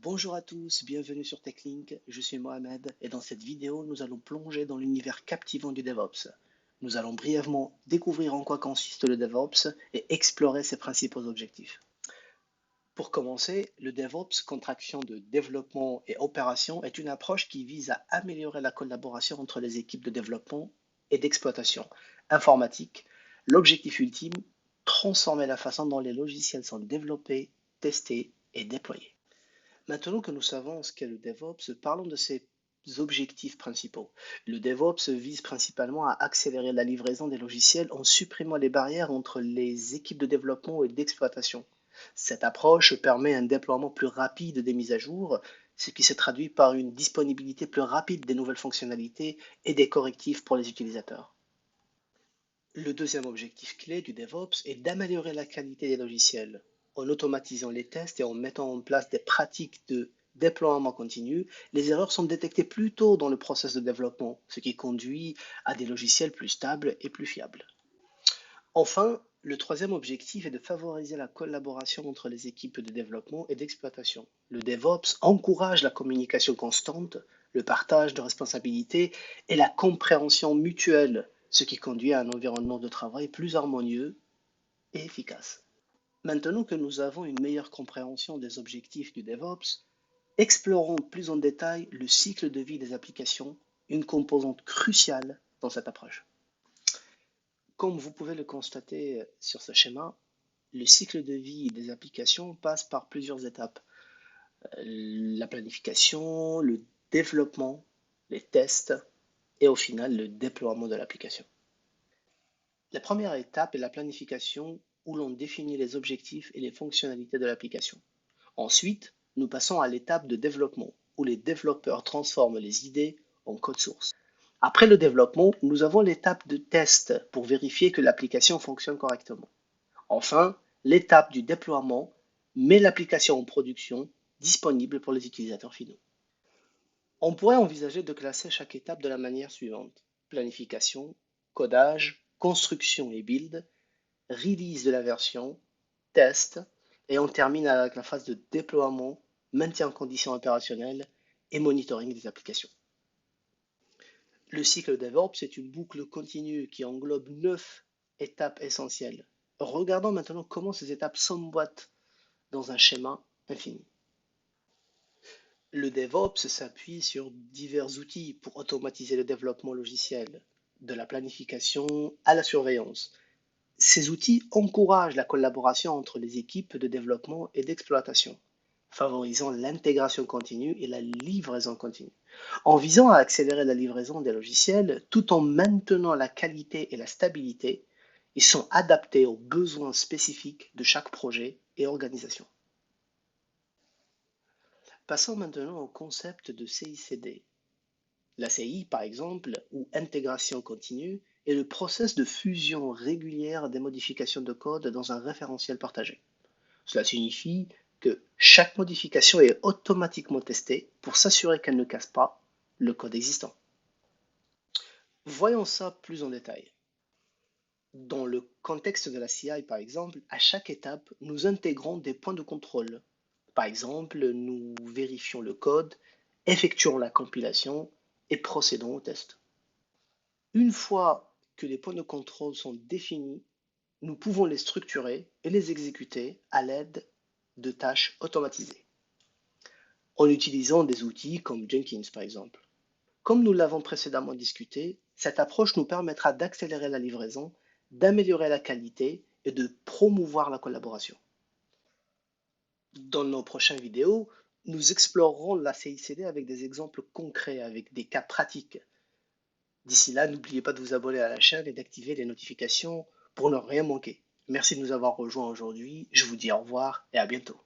Bonjour à tous, bienvenue sur TechLink, je suis Mohamed et dans cette vidéo nous allons plonger dans l'univers captivant du DevOps. Nous allons brièvement découvrir en quoi consiste le DevOps et explorer ses principaux objectifs. Pour commencer, le DevOps, contraction de développement et opération, est une approche qui vise à améliorer la collaboration entre les équipes de développement et d'exploitation informatique. L'objectif ultime, transformer la façon dont les logiciels sont développés, testés et déployés. Maintenant que nous savons ce qu'est le DevOps, parlons de ses objectifs principaux. Le DevOps vise principalement à accélérer la livraison des logiciels en supprimant les barrières entre les équipes de développement et d'exploitation. Cette approche permet un déploiement plus rapide des mises à jour, ce qui se traduit par une disponibilité plus rapide des nouvelles fonctionnalités et des correctifs pour les utilisateurs. Le deuxième objectif clé du DevOps est d'améliorer la qualité des logiciels. En automatisant les tests et en mettant en place des pratiques de déploiement continu, les erreurs sont détectées plus tôt dans le processus de développement, ce qui conduit à des logiciels plus stables et plus fiables. Enfin, le troisième objectif est de favoriser la collaboration entre les équipes de développement et d'exploitation. Le DevOps encourage la communication constante, le partage de responsabilités et la compréhension mutuelle, ce qui conduit à un environnement de travail plus harmonieux et efficace. Maintenant que nous avons une meilleure compréhension des objectifs du DevOps, explorons plus en détail le cycle de vie des applications, une composante cruciale dans cette approche. Comme vous pouvez le constater sur ce schéma, le cycle de vie des applications passe par plusieurs étapes. La planification, le développement, les tests et au final le déploiement de l'application. La première étape est la planification où l'on définit les objectifs et les fonctionnalités de l'application. Ensuite, nous passons à l'étape de développement où les développeurs transforment les idées en code source. Après le développement, nous avons l'étape de test pour vérifier que l'application fonctionne correctement. Enfin, l'étape du déploiement met l'application en production disponible pour les utilisateurs finaux. On pourrait envisager de classer chaque étape de la manière suivante: planification, codage, construction et build, release de la version, test, et on termine avec la phase de déploiement, maintien en condition opérationnelle et monitoring des applications. Le cycle DevOps est une boucle continue qui englobe 9 étapes essentielles. Regardons maintenant comment ces étapes s'emboîtent dans un schéma infini. Le DevOps s'appuie sur divers outils pour automatiser le développement logiciel, de la planification à la surveillance. Ces outils encouragent la collaboration entre les équipes de développement et d'exploitation, favorisant l'intégration continue et la livraison continue. En visant à accélérer la livraison des logiciels tout en maintenant la qualité et la stabilité, ils sont adaptés aux besoins spécifiques de chaque projet et organisation. Passons maintenant au concept de CICD. La CI, par exemple, ou intégration continue, est le process de fusion régulière des modifications de code dans un référentiel partagé. Cela signifie que chaque modification est automatiquement testée pour s'assurer qu'elle ne casse pas le code existant. Voyons ça plus en détail. Dans le contexte de la CI, par exemple, à chaque étape, nous intégrons des points de contrôle. Par exemple, nous vérifions le code, effectuons la compilation et procédons au test. Une fois que les points de contrôle sont définis, nous pouvons les structurer et les exécuter à l'aide de tâches automatisées, en utilisant des outils comme Jenkins par exemple. Comme nous l'avons précédemment discuté, cette approche nous permettra d'accélérer la livraison, d'améliorer la qualité et de promouvoir la collaboration. Dans nos prochaines vidéos, nous explorerons la CICD avec des exemples concrets, avec des cas pratiques. D'ici là, n'oubliez pas de vous abonner à la chaîne et d'activer les notifications pour ne rien manquer. Merci de nous avoir rejoints aujourd'hui. Je vous dis au revoir et à bientôt.